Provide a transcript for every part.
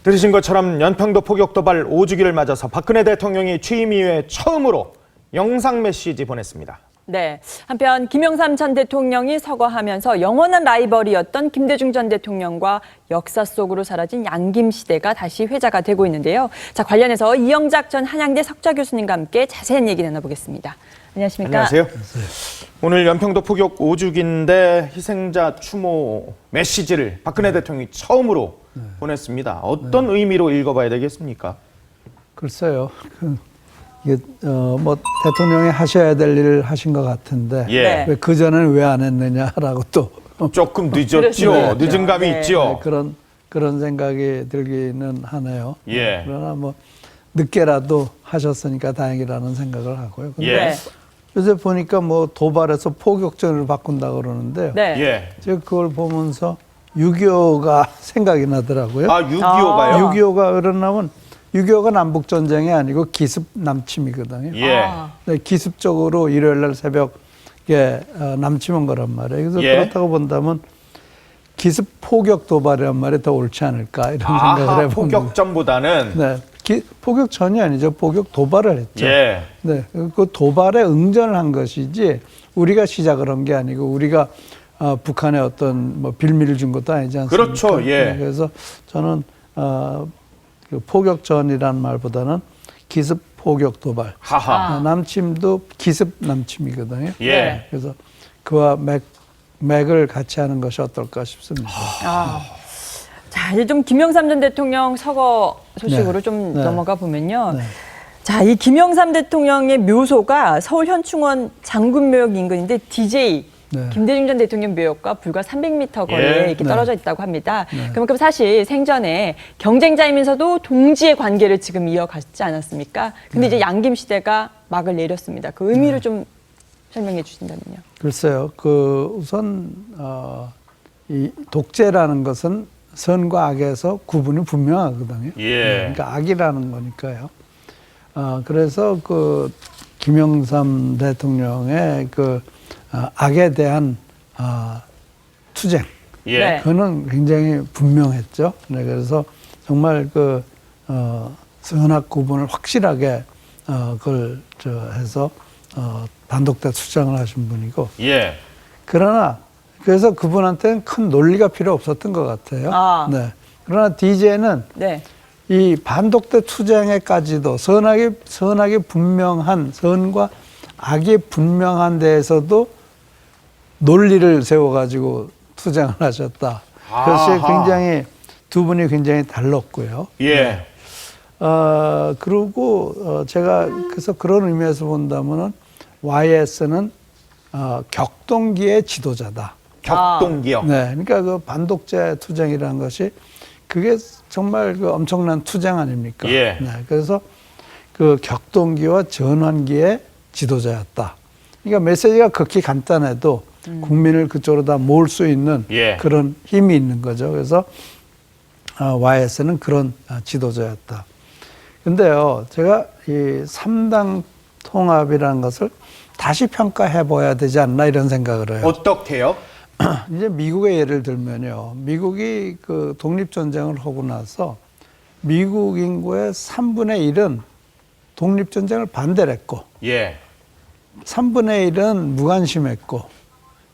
들으신 것처럼 연평도 포격 도발 5주기를 맞아서 박근혜 대통령이 취임 이후에 처음으로 영상 메시지 보냈습니다. 네. 한편 김영삼 전 대통령이 서거하면서 영원한 라이벌이었던 김대중 전 대통령과 역사 속으로 사라진 양김 시대가 다시 회자가 되고 있는데요. 자, 관련해서 이영작 전 한양대 석좌 교수님과 함께 자세한 얘기 나눠보겠습니다. 안녕하십니까? 안녕하세요. 오늘 연평도 포격 5주기인데 희생자 추모 메시지를 박근혜 대통령이 처음으로 보냈습니다. 어떤 의미로 읽어봐야 되겠습니까? 글쎄요. 이게 뭐 대통령이 하셔야 될 일을 하신 것 같은데 예. 왜 그 전에는 왜 안 했느냐라고 또 조금 늦었죠. 네. 늦은 감이 네. 있죠. 그런 생각이 들기는 하네요. 예. 그러나 뭐 늦게라도 하셨으니까 다행이라는 생각을 하고요. 근데 예. 네. 요새 보니까 뭐 도발해서 포격전으로 바꾼다 그러는데요. 네. 예. 제가 그걸 보면서 6.25가 생각이 나더라고요. 아, 6.25가요? 6.25가 그러냐면 6.25가 남북전쟁이 아니고 기습 남침이거든요. 예. 네, 기습적으로 일요일 날 새벽에 남침한 거란 말이에요. 그래서 예. 그렇다고 본다면 기습 포격 도발이란 말이 더 옳지 않을까 이런 생각을 아하, 해봅니다. 포격전보다는 네, 포격전이 아니죠. 포격 도발을 했죠. 예. 네, 그 도발에 응전을 한 것이지 우리가 시작을 한 게 아니고 우리가 북한에 어떤 뭐 빌미를 준 것도 아니지 않습니까? 그렇죠. 예. 네, 그래서 저는 그 포격전이라는 말보다는 기습 포격 도발. 하하. 남침도 기습 남침이거든요. 예. 그래서 그와 맥을 같이 하는 것이 어떨까 싶습니다. 자, 이제 좀 김영삼 전 대통령 서거 소식으로 네. 좀 네. 넘어가 보면요. 네. 자, 이 김영삼 대통령의 묘소가 서울 현충원 장군묘역 인근인데 DJ 네. 김대중 전 대통령 묘역과 불과 300m 거리에 예. 이렇게 네. 떨어져 있다고 합니다. 그만큼 사실 생전에 경쟁자이면서도 동지의 관계를 지금 이어갔지 않았습니까? 근데 이제 양김 시대가 막을 내렸습니다. 그 의미를 좀 설명해 주신다면요. 글쎄요. 그 우선 이 독재라는 것은 선과 악에서 구분이 분명하거든요. 예. 그러니까 악이라는 거니까요. 그래서 그 김영삼 대통령의 그 악에 대한 투쟁, 예. 네. 그거는 굉장히 분명했죠. 네, 그래서 정말 그 선악 구분을 확실하게 그걸 해서 단독대 투쟁을 하신 분이고. 예. 그러나 그래서 그분한테는 큰 논리가 필요 없었던 것 같아요. 네. 그러나 DJ는 네. 이 반독대 투쟁에까지도 선악이 분명한 선과 악이 분명한 데에서도 논리를 세워가지고 투쟁을 하셨다. 그것이 아하. 굉장히 두 분이 굉장히 달랐고요. 예. 그리고 제가 그래서 그런 의미에서 본다면은 YS는 격동기의 지도자다. 격동기요. 네, 그러니까 그 반독재 투쟁이라는 것이 그게 정말 그 엄청난 투쟁 아닙니까? 예. 네, 그래서 그 격동기와 전환기의 지도자였다. 그러니까 메시지가 극히 간단해도 국민을 그쪽으로 다 모을 수 있는 예. 그런 힘이 있는 거죠. 그래서 YS는 그런 지도자였다. 근데요, 제가 이 3당 통합이라는 것을 다시 평가해 봐야 되지 않나 이런 생각을 해요. 어떻게요? 이제 미국의 예를 들면요. 미국이 그 독립전쟁을 하고 나서 미국 인구의 3분의 1은 독립전쟁을 반대를 했고, 예. 3분의 1은 무관심했고,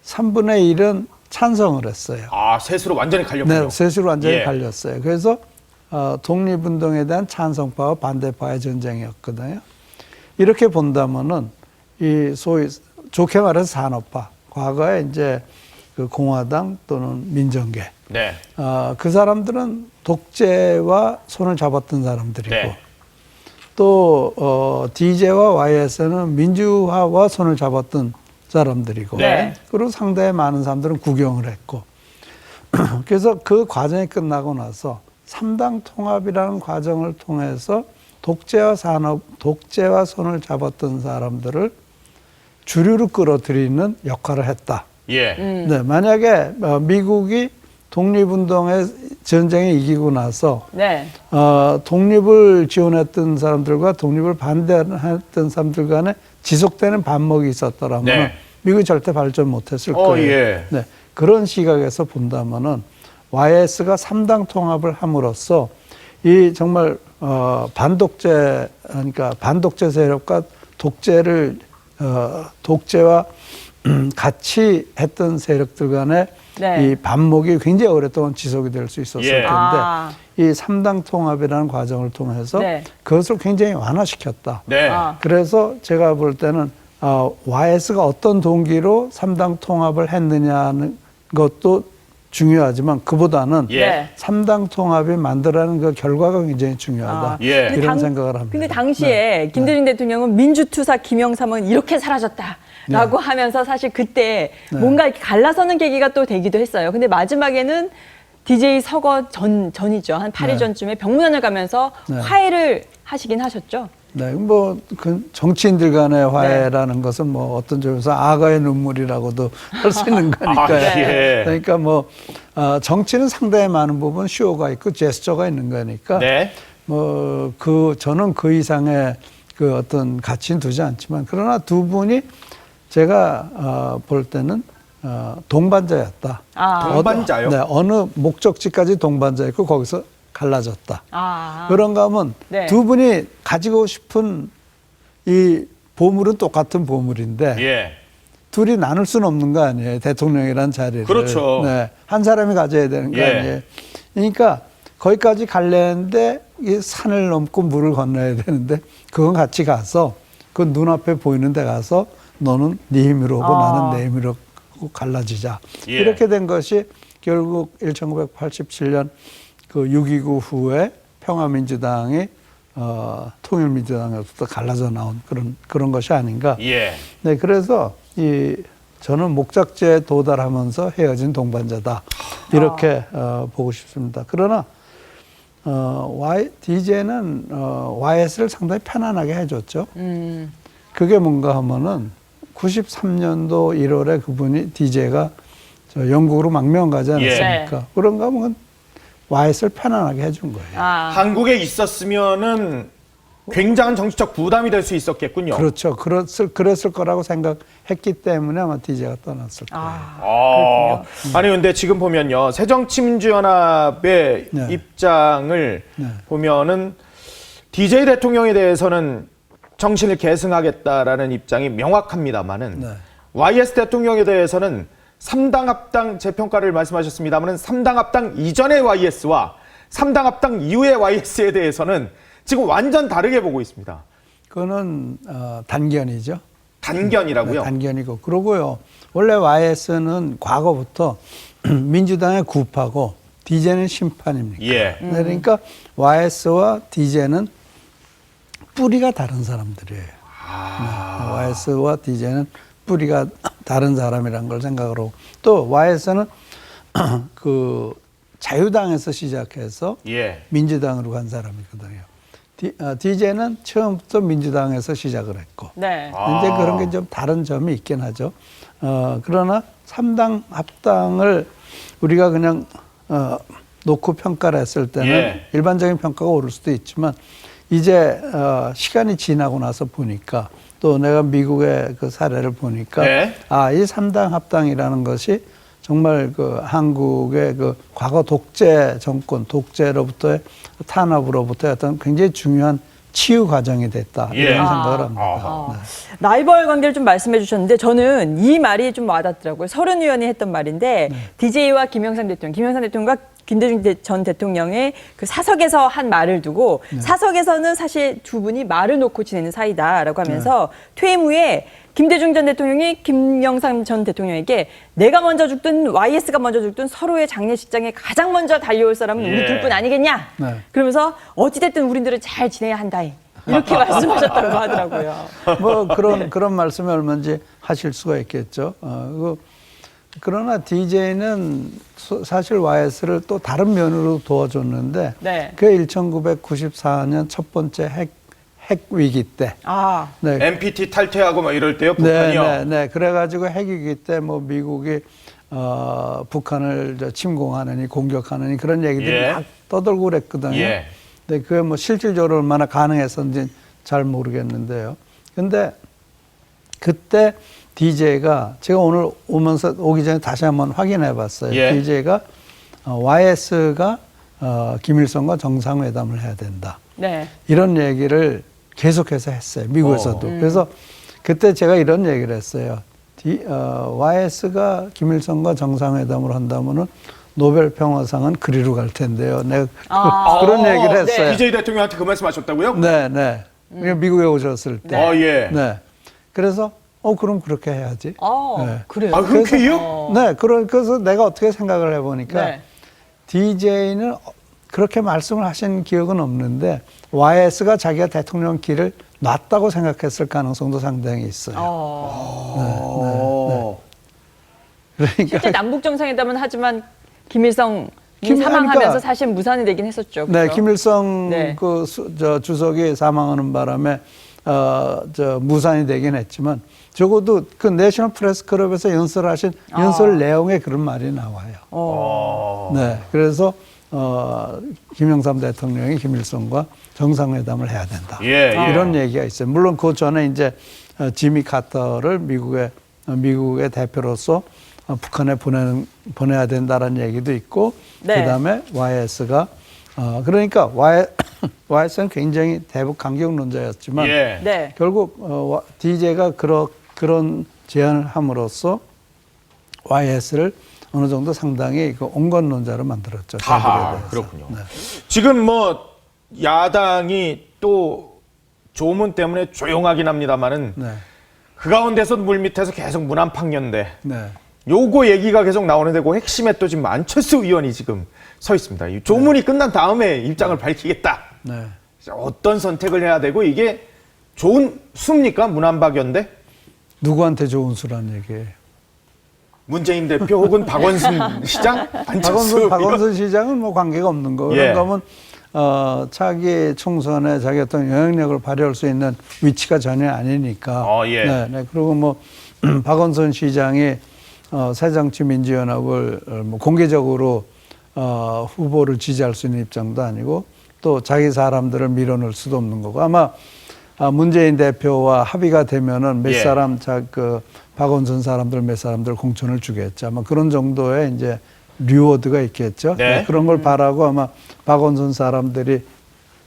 3분의 1은 찬성을 했어요. 아, 셋으로 완전히 갈렸군요. 네, 셋으로 완전히 예. 갈렸어요. 그래서 독립운동에 대한 찬성파와 반대파의 전쟁이었거든요. 이렇게 본다면은 이 소위 좋게 말해서 산업파, 과거에 이제 그 공화당 또는 민정계, 네. 그 사람들은 독재와 손을 잡았던 사람들이고, 네. 또 DJ와 YS는 민주화와 손을 잡았던 사람들이고, 네. 그리고 상당히 많은 사람들은 구경을 했고, 그래서 그 과정이 끝나고 나서 3당 통합이라는 과정을 통해서 독재와 손을 잡았던 사람들을 주류로 끌어들이는 역할을 했다. 예. 네, 만약에 미국이 독립운동의 전쟁에 이기고 나서 네. 독립을 지원했던 사람들과 독립을 반대했던 사람들 간에 지속되는 반목이 있었더라면 네. 미국이 절대 발전 못했을 거예요. 예. 네, 그런 시각에서 본다면은 YS가 3당 통합을 함으로써 이 정말 반독재 그러니까 반독재 세력과 독재와 같이 했던 세력들 간의 네. 이 반목이 굉장히 오랫동안 지속이 될 수 있었을 예. 텐데 아. 이 삼당 통합이라는 과정을 통해서 네. 그것을 굉장히 완화시켰다. 네. 아. 그래서 제가 볼 때는 YS가 어떤 동기로 삼당 통합을 했느냐는 것도 중요하지만 그보다는 예. 네. 삼당 통합이 만들어내는 그 결과가 굉장히 중요하다. 예. 근데 이런 생각을 합니다. 근데 당시에 김대중 대통령은 민주투사 김영삼은 이렇게 사라졌다라고 하면서 사실 그때 뭔가 이렇게 갈라서는 계기가 또 되기도 했어요. 근데 마지막에는 DJ 서거 전이죠. 한 8일 전쯤에 병문안을 가면서 화해를 하시긴 하셨죠. 네, 그 정치인들 간의 화해라는 것은 뭐 어떤 점에서 악어의 눈물이라고도 할 수 있는 거니까요. 예. 그러니까 정치는 상당히 많은 부분 쇼가 있고 제스처가 있는 거니까. 네. 저는 그 이상의 그 어떤 가치는 두지 않지만 그러나 두 분이 제가 볼 때는 동반자였다. 동반자요? 네, 어느 목적지까지 동반자였고 거기서 갈라졌다. 그런가 하면 네. 두 분이 가지고 싶은 이 보물은 똑같은 보물인데 예. 둘이 나눌 수는 없는 거 아니에요. 대통령이란 자리를. 그렇죠. 네, 한 사람이 가져야 되는 거 예. 아니에요. 그러니까 거기까지 가려는데 이 산을 넘고 물을 건너야 되는데 그건 같이 가서 그 눈앞에 보이는 데 가서 너는 네 힘으로 오고 나는 내 힘으로 오고 갈라지자. 예. 이렇게 된 것이 결국 1987년 그 6.29 후에 평화민주당이 통일민주당으로부터 갈라져 나온 그런 것이 아닌가. 예. 네, 그래서 저는 목적지에 도달하면서 헤어진 동반자다. 이렇게 보고 싶습니다. 그러나 DJ는 YS를 상당히 편안하게 해줬죠. 그게 뭔가 하면은 93년도 1월에 그분이 DJ가 영국으로 망명 가지 않았습니까? 예. 그런가 하면 YS를 편안하게 해준 거예요. 한국에 있었으면은 굉장한 정치적 부담이 될 수 있었겠군요. 그렇죠. 그랬을 거라고 생각했기 때문에 아마 DJ가 떠났을 거예요. 아니 근데 지금 보면요 새정치민주연합의 네. 입장을 보면은 DJ 대통령에 대해서는 정신을 계승하겠다라는 입장이 명확합니다만은 네. YS 대통령에 대해서는 3당 합당 재평가를 말씀하셨습니다만은 3당 합당 이전의 YS와 3당 합당 이후의 YS에 대해서는 지금 완전 다르게 보고 있습니다. 그거는 단견이죠. 단견이라고요? 네, 단견이고. 그러고요. 원래 YS는 과거부터 민주당의 구파고 DJ는 심판입니까? 예. 네, 그러니까 YS와 DJ는 뿌리가 다른 사람들이에요. 네, YS와 DJ는 뿌리가 다른 사람이라는 걸 생각으로 또 YS는 그 자유당에서 시작해서 예. 민주당으로 간 사람이거든요. DJ는 처음부터 민주당에서 시작을 했고 네. 이제 그런 게 좀 다른 점이 있긴 하죠. 그러나 3당 합당을 우리가 그냥 놓고 평가를 했을 때는 예. 일반적인 평가가 오를 수도 있지만 이제 시간이 지나고 나서 보니까 또 내가 미국의 그 사례를 보니까 네. 이 3당 합당이라는 것이 정말 그 한국의 그 과거 독재 정권, 독재로부터의 탄압으로부터의 어떤 굉장히 중요한 치유 과정이 됐다. 예. 이런 생각을 합니다. 네. 라이벌 관계를 좀 말씀해 주셨는데 저는 이 말이 좀 와닿더라고요. 서른 의원이 했던 말인데 DJ와 김영삼 대통령과 김대중 전 대통령의 그 사석에서 한 말을 두고 사석에서는 사실 두 분이 말을 놓고 지내는 사이다라고 하면서 퇴임 후에 김대중 전 대통령이 김영삼 전 대통령에게 내가 먼저 죽든 YS가 먼저 죽든 서로의 장례식장에 가장 먼저 달려올 사람은 우리 예. 둘뿐 아니겠냐. 네. 그러면서 어찌됐든 우리들은 잘 지내야 한다. 이렇게 말씀하셨다고 하더라고요. 뭐 그런 말씀이 얼마인지 하실 수가 있겠죠. 그러나 DJ는 사실 YS를 또 다른 면으로 도와줬는데 네. 그게 1994년 첫 번째 핵 위기 때. 네. NPT 탈퇴하고 뭐 이럴 때요, 북한이요. 네. 그래가지고 핵 위기 때 뭐 미국이 북한을 침공하느니 공격하느니 그런 얘기들이 예. 막 떠들고 그랬거든요. 예. 근데 그게 뭐 실질적으로 얼마나 가능했었는지 잘 모르겠는데요. 근데 그때 DJ가 제가 오늘 오기 전에 다시 한번 확인해 봤어요. 예. DJ가 YS가 김일성과 정상회담을 해야 된다. 네. 이런 얘기를 계속해서 했어요. 미국에서도. 그래서 그때 제가 이런 얘기를 했어요. YS가 김일성과 정상회담을 한다면은 노벨 평화상은 그리로 갈 텐데요. 내가 그런 얘기를 했어요. BJ 대통령한테 그 말씀하셨다고요? 네, 네. 미국에 오셨을 때. 예. 네. 그래서 그럼 그렇게 해야지. 네. 그래요? 아, 흔쾌히요? 네. 그래서 내가 어떻게 생각을 해보니까 네. DJ는 그렇게 말씀을 하신 기억은 없는데 YS가 자기가 대통령 길을 놨다고 생각했을 가능성도 상당히 있어요. 그러니까 실제 남북 정상회담은 하지만 김일성이 사망하면서 그러니까 사실 무산이 되긴 했었죠. 네, 그렇죠? 김일성 네. 주석이 사망하는 바람에 무산이 되긴 했지만 적어도 그 내셔널 프레스 클럽에서 연설하신 연설 내용에 그런 말이 나와요. 네, 그래서 김영삼 대통령이 김일성과 정상회담을 해야 된다. 이런 얘기가 있어요. 물론 그 전에 이제 지미 카터를 미국의 대표로서 북한에 보내야 된다는 얘기도 있고, 네. 그다음에 YS가 그러니까 YS는 굉장히 대북 강경론자였지만 네. 결국 DJ가 그런 제안을 함으로써 YS를 어느 정도 상당히 그 온건론자로 만들었죠. 그렇군요. 지금 뭐 야당이 또 조문 때문에 조용하긴 합니다만은 네. 그 가운데서 물밑에서 계속 문안팡년대 네. 요거 얘기가 계속 나오는데 그 핵심에 또 지금 안철수 의원이 지금 서 있습니다. 이 조문이 끝난 다음에 입장을 밝히겠다. 네. 어떤 선택을 해야 되고 이게 좋은 수입니까? 문안박연대? 누구한테 좋은 수란 얘기예요? 문재인 대표 혹은 박원순 시장? 안철수 박원순 시장은 뭐 관계가 없는 거. 그러면 차기 총선에 자기 어떤 영향력을 발휘할 수 있는 위치가 전혀 아니니까. 네. 그리고 뭐 박원순 시장이 새정치민주연합을 뭐 공개적으로 후보를 지지할 수 있는 입장도 아니고 또 자기 사람들을 밀어넣을 수도 없는 거고 아마 문재인 대표와 합의가 되면은 몇 사람 박원순 사람들 몇 사람들 공천을 주겠죠. 아마 그런 정도의 이제 리워드가 있겠죠. 네. 그런 걸 바라고 아마 박원순 사람들이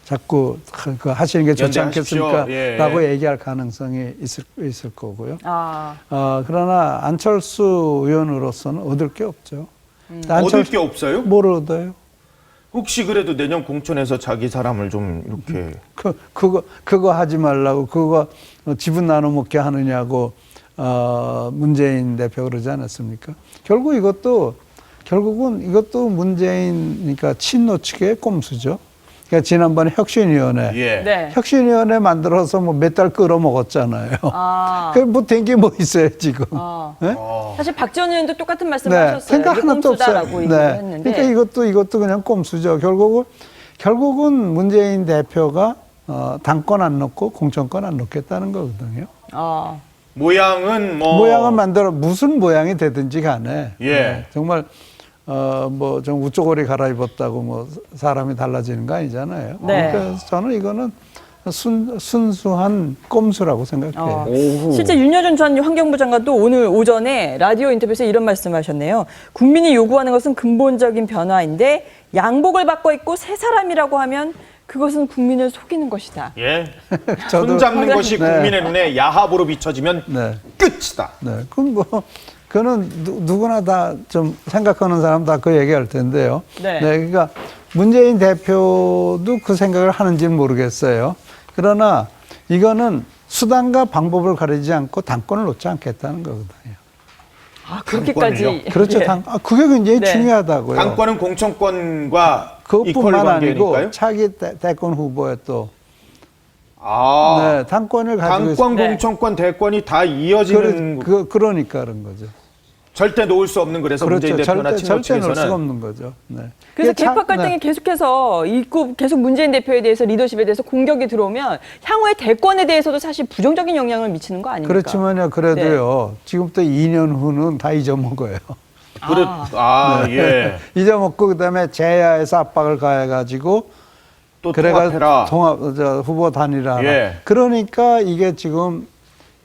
자꾸 그 하시는 게 좋지 않겠습니까? 라고 얘기할 가능성이 있을 거고요. 그러나 안철수 의원으로서는 얻을 게 없죠. 얻을 게 없어요? 뭘 얻어요? 혹시 그래도 내년 공천에서 자기 사람을 좀 이렇게 그거 하지 말라고 그거 지분 나눠 먹게 하느냐고 문재인 대표 그러지 않았습니까? 결국은 이것도 문재인 그러니까 친노 측의 꼼수죠. 그러니까 지난번에 혁신위원회, 네. 혁신위원회 만들어서 뭐 몇 달 끌어먹었잖아요. 그게 뭐 된 게 뭐 있어요 지금? 네? 사실 박지원 의원도 똑같은 말씀을 하셨어요. 생각 하나도 없어요. 했는데. 그러니까 이것도 그냥 꼼수죠. 결국은 문재인 대표가 당권 안 넣고 공천권 안 넣겠다는 거거든요. 모양은 만들어 무슨 모양이 되든지 간에 정말 뭐 좀 우쭈거리 갈아입었다고 뭐 사람이 달라지는 거 아니잖아요. 네. 그러니까 저는 이거는 순수한 꼼수라고 생각해요. 실제 윤여준 전 환경부 장관도 오늘 오전에 라디오 인터뷰에서 이런 말씀하셨네요. 국민이 요구하는 것은 근본적인 변화인데 양복을 바꿔 입고 새 사람이라고 하면 그것은 국민을 속이는 것이다. 손 잡는 것이 국민의 눈에 야합으로 비춰지면 끝이다. 네, 그거는 누구나 다 좀 생각하는 사람 다 그 얘기할 텐데요. 그러니까 문재인 대표도 그 생각을 하는지는 모르겠어요. 그러나 이거는 수단과 방법을 가리지 않고 당권을 놓지 않겠다는 거거든요. 그렇게까지. 그렇죠. 그게 굉장히 중요하다고요. 당권은 공천권과 그것뿐만 아니고 관계니까요? 차기 대권 후보에 또 당권을 가지고 당권, 공천권, 대권이 다 이어지는 그러니까 그런 거죠. 절대 놓을 수 없는 그래서 문재인 대표나 친노 절대 놓을 수가 측에서는 없는 거죠. 그래서 개파 갈등이 계속해서 있고 계속 문재인 대표에 대해서 리더십에 대해서 공격이 들어오면 향후의 대권에 대해서도 사실 부정적인 영향을 미치는 거 아닙니까? 그렇지만요. 그래도요. 지금부터 2년 후는 다 잊어먹어요. 잊어먹고 그다음에 제야에서 압박을 가해가지고 또 통합해라. 후보 단일화하라. 그러니까 이게 지금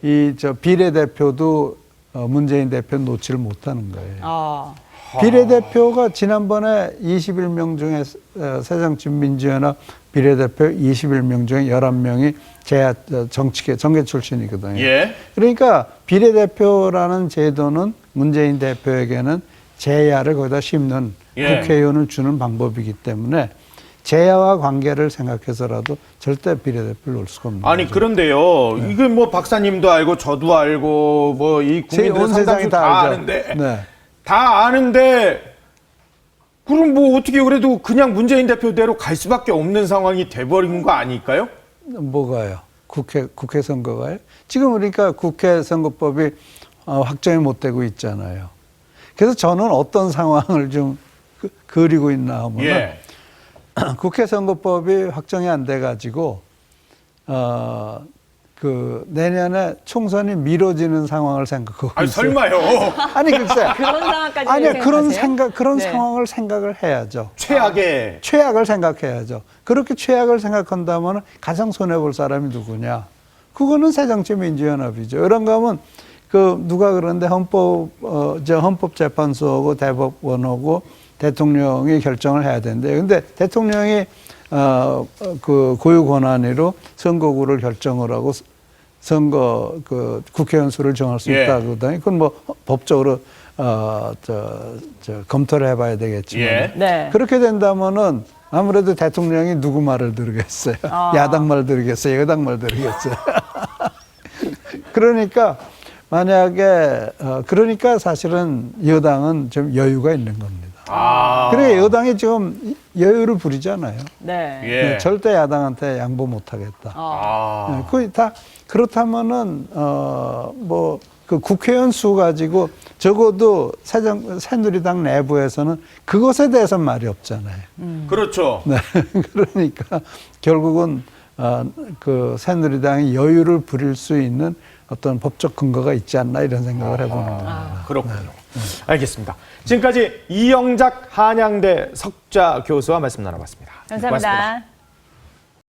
비례대표도 문재인 대표 놓지를 못하는 거예요. 비례대표가 지난번에 21명 중에 새정치민주연합 비례대표 21명 중에 11명이 정계 출신이거든요. 예. 그러니까 비례대표라는 제도는 문재인 대표에게는 제야를 거기다 심는 예. 국회의원을 주는 방법이기 때문에 제야와 관계를 생각해서라도 절대 비례대표를 놓을 수가 없는 아니 거죠. 그런데요. 이건 뭐 박사님도 알고 저도 알고 뭐 이 국민들 온 세상이 상당수 다 다 알죠. 아는데 네. 다 아는데 그럼 뭐 어떻게 그래도 그냥 문재인 대표대로 갈 수밖에 없는 상황이 돼버린 거 아닐까요? 뭐가요? 국회 선거가요? 지금 그러니까 국회 선거법이 확정이 못 되고 있잖아요. 그래서 저는 어떤 상황을 좀 그리고 있나 하면 예. 국회 선거법이 확정이 안 돼 가지고 내년에 총선이 미뤄지는 상황을 생각하고 아니 있어요. 설마요. 아니 글쎄. 그런 상황까지 아니요. 생각하세요? 그런 네. 상황을 생각을 해야죠. 최악의 최악을 생각해야죠. 그렇게 최악을 생각한다면 가장 손해볼 사람이 누구냐? 그거는 새정치민주연합이죠. 이런가 하면 누가 그러는데 헌법재판소하고 대법원하고 대통령이 결정을 해야 된대. 근데 대통령이 고유 권한으로 선거구를 결정을 하고 국회의원 수를 정할 수 예. 있다 그러더니 그건 뭐 법적으로 검토를 해봐야 되겠지만 예. 네. 그렇게 된다면은 아무래도 대통령이 누구 말을 들으겠어요? 야당 말 들으겠어요? 여당 말 들으겠어요? 그러니까 만약에 그러니까 사실은 여당은 좀 여유가 있는 겁니다. 그래 여당이 지금 여유를 부리잖아요. 네. 예. 네, 절대 야당한테 양보 못하겠다. 네, 그게 다 그렇다면은 그 국회의원 수 가지고 적어도 새누리당 내부에서는 그것에 대해서는 말이 없잖아요. 그렇죠. 네, 그러니까 결국은 그 새누리당이 여유를 부릴 수 있는 어떤 법적 근거가 있지 않나 이런 생각을 해보는 겁니다. 그렇군요. 알겠습니다. 지금까지 이영작 한양대 석좌 교수와 말씀 나눠봤습니다. 감사합니다. 고맙습니다.